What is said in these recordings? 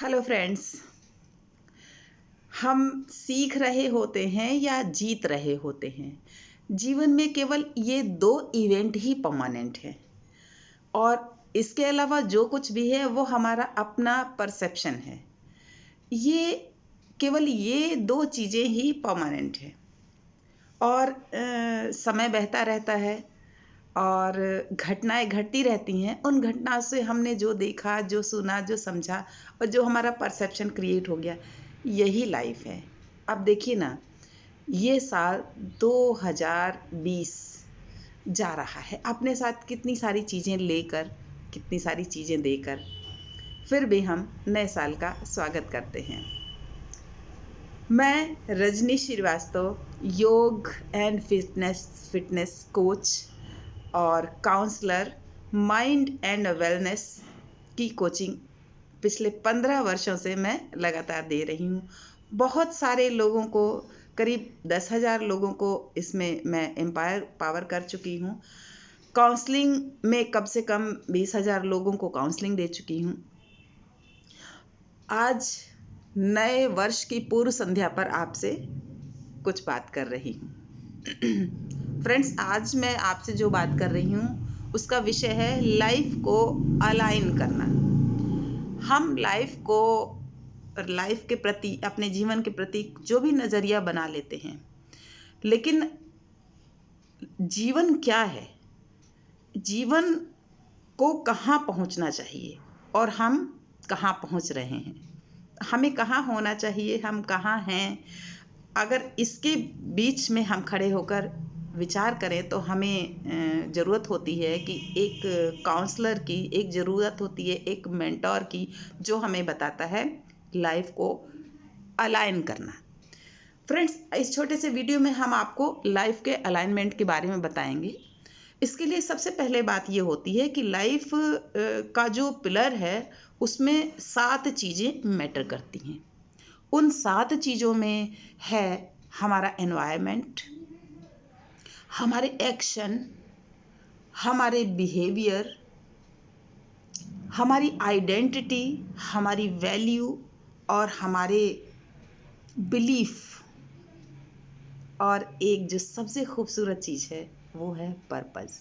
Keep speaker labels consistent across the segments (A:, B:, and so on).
A: Hello friends. हम सीख रहे होते हैं या जीत रहे होते हैं। जीवन में केवल ये दो इवेंट ही परमानेंट है और इसके अलावा जो कुछ भी है वो हमारा अपना परसेप्शन है। ये केवल ये दो चीज़ें ही परमानेंट है और समय बहता रहता है और घटनाएं घटती रहती हैं। उन घटनाओं से हमने जो देखा, जो सुना, जो समझा और जो हमारा परसेप्शन क्रिएट हो गया, यही लाइफ है। अब देखिए ना, ये साल 2020 जा रहा है अपने साथ कितनी सारी चीज़ें लेकर, कितनी सारी चीज़ें देकर, फिर भी हम नए साल का स्वागत करते हैं। मैं रजनी श्रीवास्तव, योग एंड फिटनेस कोच और काउंसलर, माइंड एंड वेलनेस की कोचिंग पिछले 15 वर्षों से मैं लगातार दे रही हूँ। बहुत सारे लोगों को, करीब 10,000 लोगों को इसमें मैं पावर कर चुकी हूँ। काउंसलिंग में कम से कम 20,000 लोगों को काउंसलिंग दे चुकी हूँ। आज नए वर्ष की पूर्व संध्या पर आपसे कुछ बात कर रही हूँ। फ्रेंड्स, आज मैं आपसे जो बात कर रही हूँ उसका विषय है लाइफ को अलाइन करना। हम लाइफ के प्रति, अपने जीवन के प्रति जो भी नज़रिया बना लेते हैं, लेकिन जीवन क्या है, जीवन को कहाँ पहुँचना चाहिए और हम कहाँ पहुँच रहे हैं, हमें कहाँ होना चाहिए, हम कहाँ हैं, अगर इसके बीच में हम खड़े होकर विचार करें तो हमें ज़रूरत होती है कि एक काउंसलर की, एक ज़रूरत होती है एक मेंटोर की, जो हमें बताता है लाइफ को अलाइन करना। फ्रेंड्स, इस छोटे से वीडियो में हम आपको लाइफ के अलाइनमेंट के बारे में बताएंगे। इसके लिए सबसे पहले बात ये होती है कि लाइफ का जो पिलर है उसमें 7 चीज़ें मैटर करती हैं। उन 7 चीज़ों में है हमारा एनवायरनमेंट, हमारे एक्शन, हमारे बिहेवियर, हमारी आइडेंटिटी, हमारी वैल्यू और हमारे बिलीफ, और एक जो सबसे खूबसूरत चीज़ है वो है पर्पस।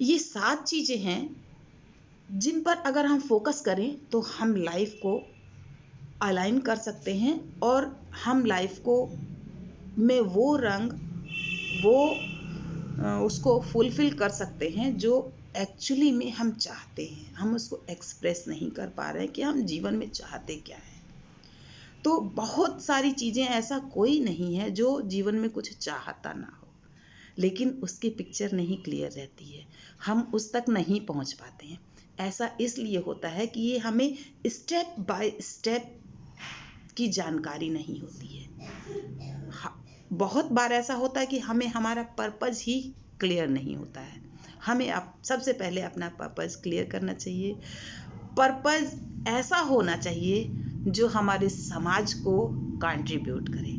A: ये 7 चीज़ें हैं जिन पर अगर हम फोकस करें तो हम लाइफ को अलाइन कर सकते हैं और हम लाइफ को में वो रंग, वो उसको फुलफिल कर सकते हैं जो एक्चुअली में हम चाहते हैं। हम उसको एक्सप्रेस नहीं कर पा रहे हैं कि हम जीवन में चाहते क्या हैं। तो बहुत सारी चीज़ें, ऐसा कोई नहीं है जो जीवन में कुछ चाहता ना हो, लेकिन उसकी पिक्चर नहीं क्लियर रहती है, हम उस तक नहीं पहुंच पाते हैं। ऐसा इसलिए होता है कि ये हमें स्टेप बाय स्टेप की जानकारी नहीं होती है। बहुत बार ऐसा होता है कि हमें हमारा पर्पस ही क्लियर नहीं होता है। हमें सबसे पहले अपना पर्पस क्लियर करना चाहिए। पर्पस ऐसा होना चाहिए जो हमारे समाज को कंट्रीब्यूट करे।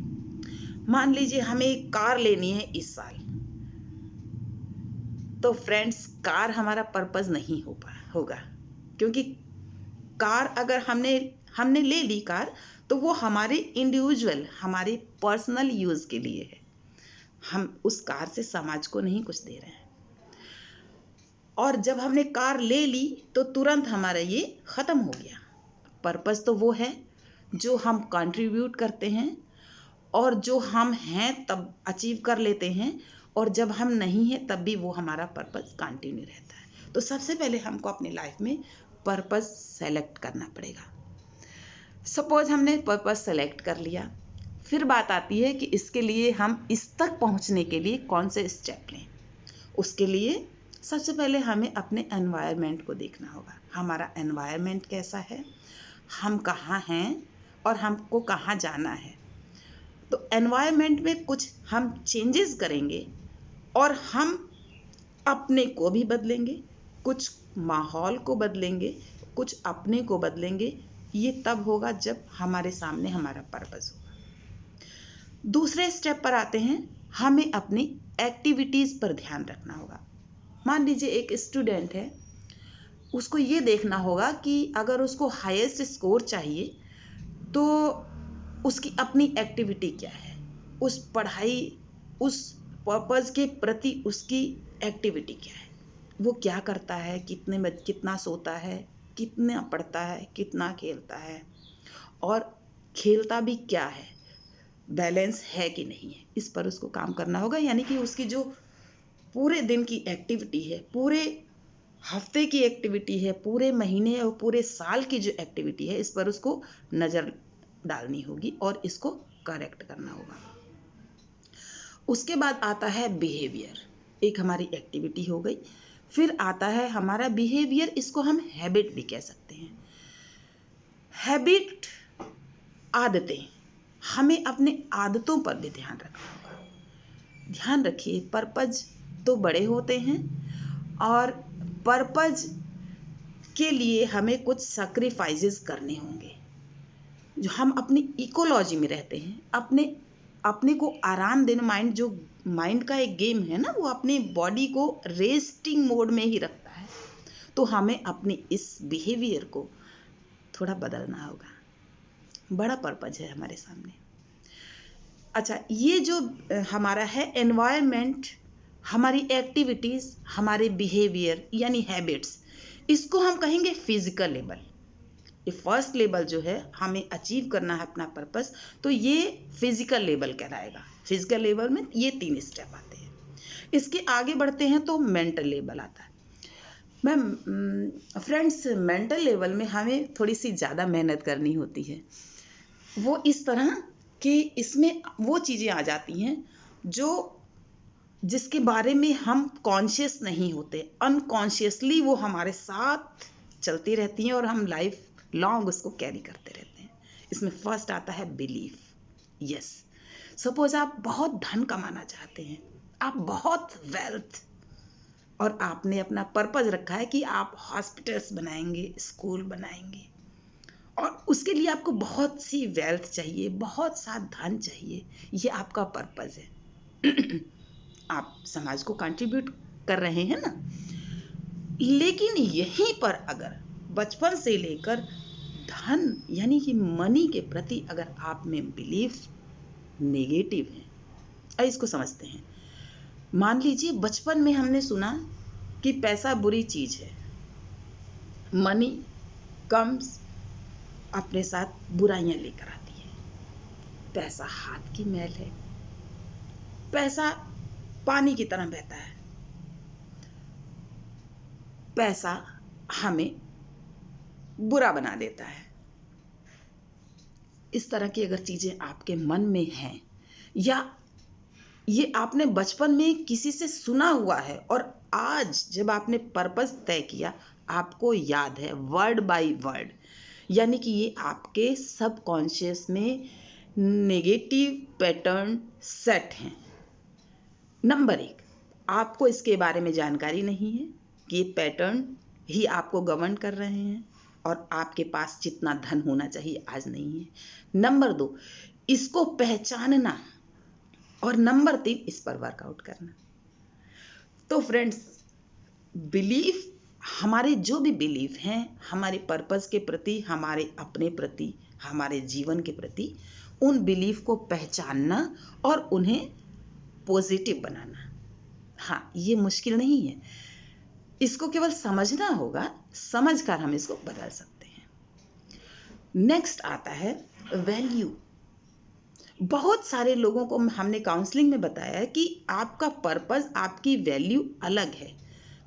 A: मान लीजिए हमें एक कार लेनी है इस साल, तो फ्रेंड्स, कार हमारा पर्पस नहीं होगा, क्योंकि कार अगर हमने ले ली कार, तो वो हमारे इंडिविजुअल, हमारे पर्सनल यूज़ के लिए है। हम उस कार से समाज को नहीं कुछ दे रहे हैं। और जब हमने कार ले ली तो तुरंत हमारा ये ख़त्म हो गया। पर्पस तो वो है जो हम कंट्रीब्यूट करते हैं और जो हम हैं तब अचीव कर लेते हैं, और जब हम नहीं हैं तब भी वो हमारा पर्पस कंटिन्यू रहता है। तो सबसे पहले हमको अपनी लाइफ में पर्पस सेलेक्ट करना पड़ेगा। सपोज हमने पर्पस सेलेक्ट कर लिया, फिर बात आती है कि इसके लिए हम इस तक पहुंचने के लिए कौन से स्टेप लें। उसके लिए सबसे पहले हमें अपने एनवायरनमेंट को देखना होगा। हमारा एनवायरनमेंट कैसा है, हम कहाँ हैं और हमको कहाँ जाना है। तो एनवायरनमेंट में कुछ हम चेंजेस करेंगे और हम अपने को भी बदलेंगे, कुछ माहौल को बदलेंगे, कुछ अपने को बदलेंगे। ये तब होगा जब हमारे सामने हमारा पर्पस होगा। दूसरे स्टेप पर आते हैं, हमें अपनी एक्टिविटीज़ पर ध्यान रखना होगा। मान लीजिए एक स्टूडेंट है, उसको ये देखना होगा कि अगर उसको हाईएस्ट स्कोर चाहिए तो उसकी अपनी एक्टिविटी क्या है, उस पढ़ाई, उस पर्पस के प्रति उसकी एक्टिविटी क्या है, वो क्या करता है, कितना सोता है, कितना पढ़ता है, कितना खेलता है, और खेलता भी क्या है, बैलेंस है कि नहीं है, इस पर उसको काम करना होगा। यानी कि उसकी जो पूरे दिन की एक्टिविटी है, पूरे हफ्ते की एक्टिविटी है, पूरे महीने और पूरे साल की जो एक्टिविटी है, इस पर उसको नज़र डालनी होगी और इसको करेक्ट करना होगा। उसके बाद आता है बिहेवियर, एक हमारी एक्टिविटी हो गई। फिर आता है हमारा बिहेवियर, इसको हम हैबिट भी कह सकते हैं। हैबिट, आदतें, हमें अपने आदतों पर भी ध्यान रखना होगा। ध्यान रखिए, पर्पज तो बड़े होते हैं और पर्पज के लिए हमें कुछ सैक्रिफाइसेस करने होंगे। जो हम अपनी इकोलॉजी में रहते हैं, अपने को आराम देने, माइंड का एक गेम है ना, वो अपनी बॉडी को रेस्टिंग मोड में ही रखता है। तो हमें अपने इस बिहेवियर को थोड़ा बदलना होगा। बड़ा पर्पज है हमारे सामने। अच्छा, ये जो हमारा है एनवायरनमेंट, हमारी एक्टिविटीज़, हमारे बिहेवियर यानी हैबिट्स, इसको हम कहेंगे फिजिकल लेवल। ये फर्स्ट लेवल जो है, हमें अचीव करना है अपना पर्पस, तो ये फिजिकल लेवल कहलाएगा। फिजिकल लेवल में ये 3 स्टेप आते हैं। इसके आगे बढ़ते हैं तो मेंटल लेवल आता है। मैम फ्रेंड्स, मेंटल लेवल में हमें थोड़ी सी ज़्यादा मेहनत करनी होती है। वो इस तरह कि इसमें वो चीज़ें आ जाती हैं जिसके बारे में हम कॉन्शियस नहीं होते, अनकॉन्शियसली वो हमारे साथ चलती रहती हैं और हम लाइफ लॉन्ग उसको कैरी करते रहते हैं। इसमें फर्स्ट आता है बिलीफ। यस, सपोज आप बहुत धन कमाना चाहते हैं, आप बहुत वेल्थ, और आपने अपना पर्पस रखा है कि आप हॉस्पिटल्स बनाएंगे, स्कूल बनाएंगे, और उसके लिए आपको बहुत सी वेल्थ चाहिए, बहुत सा धन चाहिए, ये आपका पर्पस है। आप समाज को कंट्रीब्यूट कर रहे हैं ना। लेकिन यहीं पर अगर बचपन से लेकर धन यानी कि मनी के प्रति अगर आप में बिलीफ नेगेटिव है, इसको समझते हैं। मान लीजिए बचपन में हमने सुना कि पैसा बुरी चीज है, मनी कम्स अपने साथ बुराइयां लेकर आती है, पैसा हाथ की मैल है, पैसा पानी की तरह बहता है, पैसा हमें बुरा बना देता है। इस तरह की अगर चीजें आपके मन में हैं, या ये आपने बचपन में किसी से सुना हुआ है और आज जब आपने पर्पस तय किया, आपको याद है वर्ड बाय वर्ड, यानी कि ये आपके सबकॉन्शियस में नेगेटिव पैटर्न सेट हैं। नंबर 1, आपको इसके बारे में जानकारी नहीं है कि ये पैटर्न ही आपको गवर्न कर रहे हैं और आपके पास जितना धन होना चाहिए आज नहीं है। नंबर 2, इसको पहचानना, और नंबर 3, इस पर वर्कआउट करना। तो फ्रेंड्स, बिलीफ, हमारे जो भी बिलीफ हैं हमारे पर्पस के प्रति, हमारे अपने प्रति, हमारे जीवन के प्रति, उन बिलीफ को पहचानना और उन्हें पॉजिटिव बनाना। हाँ, ये मुश्किल नहीं है, इसको केवल समझना होगा, समझकर हम इसको बदल सकते हैं। नेक्स्ट आता है वैल्यू। बहुत सारे लोगों को हमने काउंसलिंग में बताया है कि आपका पर्पस, आपकी वैल्यू अलग है।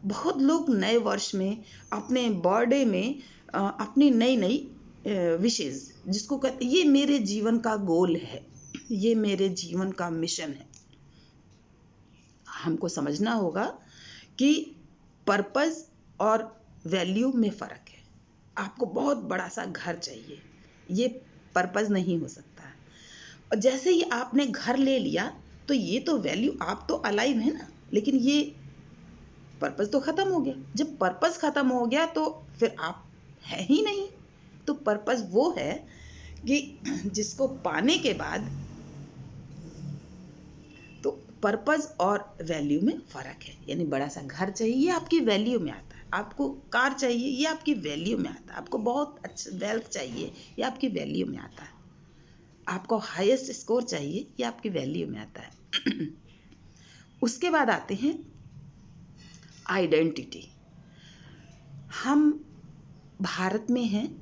A: बहुत लोग नए वर्ष में, अपने बर्थडे में अपनी नई नई विशेष, जिसको कहते, ये मेरे जीवन का गोल है, ये मेरे जीवन का मिशन है। हमको समझना होगा कि पर्पस और वैल्यू में फ़र्क है। आपको बहुत बड़ा सा घर चाहिए, ये पर्पस नहीं हो सकता। और जैसे ही आपने घर ले लिया तो ये तो वैल्यू, आप तो अलाइव है ना, लेकिन ये पर्पस तो ख़त्म हो गया। जब पर्पस ख़त्म हो गया तो फिर आप है ही नहीं। तो पर्पस वो है कि जिसको पाने के बाद, तो पर्पस और वैल्यू में फ़र्क है। यानी बड़ा सा घर चाहिए, ये आपकी वैल्यू में आता है। आपको कार चाहिए, ये आपकी वैल्यू में आता है। आपको बहुत अच्छा वेल्थ चाहिए, ये आपकी वैल्यू में आता है। आपको हाईएस्ट स्कोर चाहिए, ये आपकी वैल्यू में आता है। उसके बाद आते हैं आइडेंटिटी। हम भारत में हैं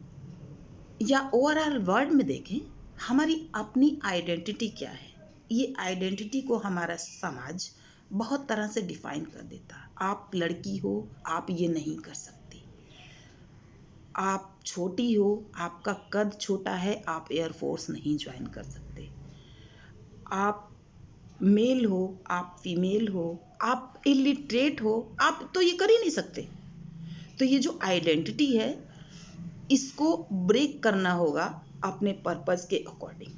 A: या ओवरऑल वर्ल्ड में देखें, हमारी अपनी आइडेंटिटी क्या है। ये आइडेंटिटी को हमारा समाज बहुत तरह से डिफाइन कर देता है। आप लड़की हो, आप ये नहीं कर सकती। आप छोटी हो, आपका कद छोटा है, आप एयरफोर्स नहीं ज्वाइन कर सकते। आप मेल हो, आप फीमेल हो, आप इलिटरेट हो, आप तो ये कर ही नहीं सकते। तो ये जो आइडेंटिटी है, इसको ब्रेक करना होगा अपने पर्पस के अकॉर्डिंग।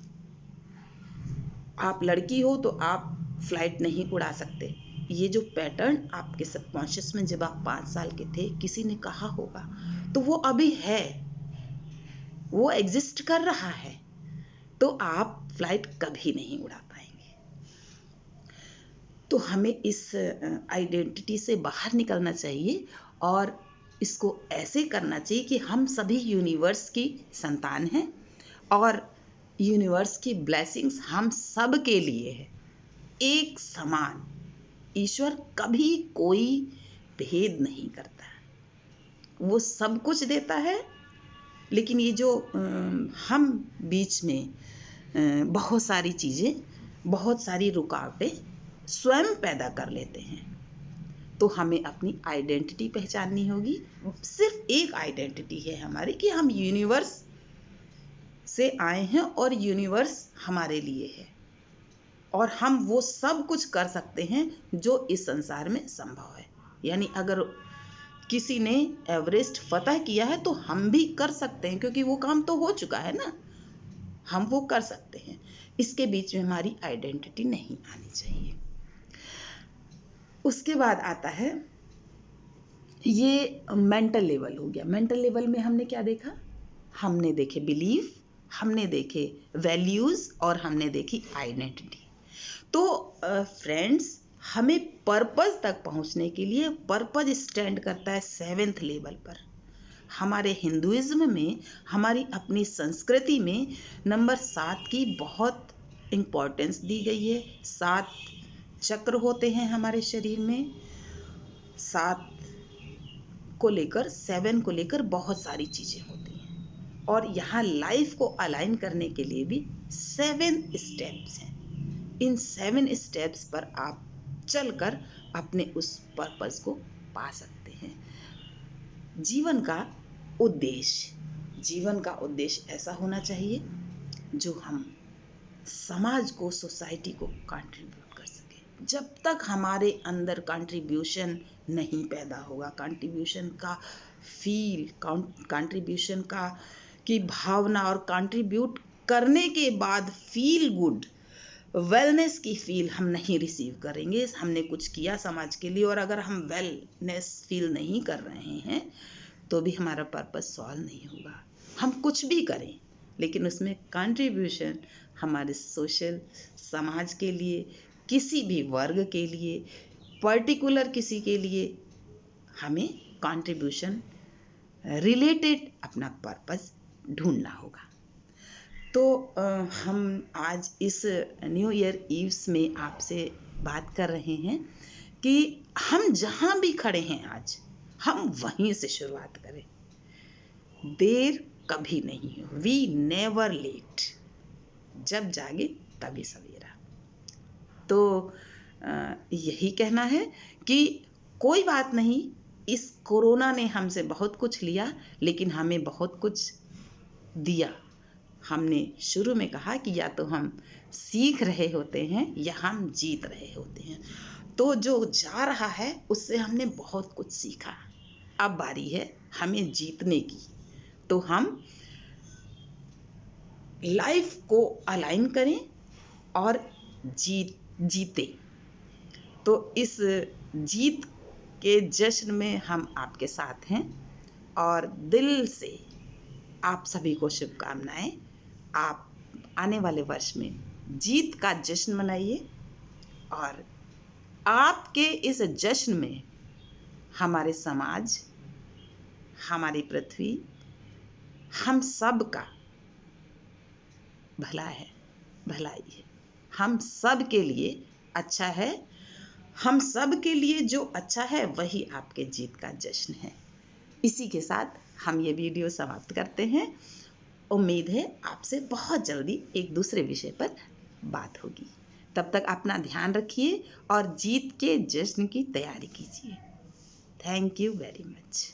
A: आप लड़की हो तो आप फ्लाइट नहीं उड़ा सकते। ये जो पैटर्न आपके सबकॉन्शियस में जब आप 5 साल के थे किसी ने कहा होगा, तो वो अभी है, वो एग्जिस्ट कर रहा है, तो आप फ्लाइट कभी नहीं उड़ा पाएंगे। तो हमें इस आइडेंटिटी से बाहर निकलना चाहिए और इसको ऐसे करना चाहिए कि हम सभी यूनिवर्स की संतान हैं और यूनिवर्स की ब्लेसिंग्स हम सब के लिए है, एक समान। ईश्वर कभी कोई भेद नहीं करता, वो सब कुछ देता है। लेकिन ये जो हम बीच में बहुत सारी चीज़ें, बहुत सारी रुकावटें स्वयं पैदा कर लेते हैं। तो हमें अपनी आइडेंटिटी पहचाननी होगी। सिर्फ एक आइडेंटिटी है हमारी कि हम यूनिवर्स से आए हैं और यूनिवर्स हमारे लिए है और हम वो सब कुछ कर सकते हैं जो इस संसार में संभव है। यानी अगर किसी ने एवरेस्ट फतह किया है तो हम भी कर सकते हैं, क्योंकि वो काम तो हो चुका है ना, हम वो कर सकते हैं। इसके बीच में हमारी आइडेंटिटी नहीं आनी चाहिए। उसके बाद आता है ये मेंटल लेवल हो गया। मेंटल लेवल में हमने क्या देखा? हमने देखे बिलीफ, हमने देखे वैल्यूज और हमने देखी आइडेंटिटी। तो फ्रेंड्स, हमें पर्पस तक पहुंचने के लिए पर्पस स्टैंड करता है 7th लेवल पर। हमारे हिंदुइज्म में, हमारी अपनी संस्कृति में नंबर 7 की बहुत इम्पोर्टेंस दी गई है। 7 चक्र होते हैं हमारे शरीर में। 7 को लेकर, 7 को लेकर बहुत सारी चीज़ें होती हैं और यहाँ लाइफ को अलाइन करने के लिए भी 7 स्टेप्स हैं। इन 7 स्टेप्स पर आप चलकर अपने उस पर्पस को पा सकते हैं। जीवन का उद्देश्य ऐसा होना चाहिए जो हम समाज को, सोसाइटी को कंट्रीब्यूट कर सके। जब तक हमारे अंदर कंट्रीब्यूशन नहीं पैदा होगा, कंट्रीब्यूशन का फील, कंट्रीब्यूशन का की भावना और कंट्रीब्यूट करने के बाद फील गुड, वेलनेस की फील हम नहीं रिसीव करेंगे। हमने कुछ किया समाज के लिए और अगर हम वेलनेस फील नहीं कर रहे हैं तो भी हमारा पर्पस सॉल्व नहीं होगा। हम कुछ भी करें लेकिन उसमें कंट्रीब्यूशन हमारे सोशल समाज के लिए, किसी भी वर्ग के लिए, पर्टिकुलर किसी के लिए हमें कंट्रीब्यूशन रिलेटेड अपना पर्पस ढूंढना होगा। तो हम आज इस न्यू ईयर ईव्स में आपसे बात कर रहे हैं कि हम जहाँ भी खड़े हैं आज, हम वहीं से शुरुआत करें। देर कभी नहीं हो, वी नेवर लेट। जब जागे तभी सवेरा। तो यही कहना है कि कोई बात नहीं, इस कोरोना ने हमसे बहुत कुछ लिया लेकिन हमें बहुत कुछ दिया। हमने शुरू में कहा कि या तो हम सीख रहे होते हैं या हम जीत रहे होते हैं। तो जो जा रहा है उससे हमने बहुत कुछ सीखा। अब बारी है हमें जीतने की। तो हम लाइफ को अलाइन करें और जीते। तो इस जीत के जश्न में हम आपके साथ हैं और दिल से आप सभी को शुभकामनाएं। आप आने वाले वर्ष में जीत का जश्न मनाइए और आपके इस जश्न में हमारे समाज, हमारी पृथ्वी हम सब का भला है, भलाई है, हम सब के लिए अच्छा है। हम सब के लिए जो अच्छा है वही आपके जीत का जश्न है। इसी के साथ हम ये वीडियो समाप्त करते हैं। उम्मीद है आपसे बहुत जल्दी एक दूसरे विषय पर बात होगी। तब तक अपना ध्यान रखिए और जीत के जश्न की तैयारी कीजिए। Thank you very much.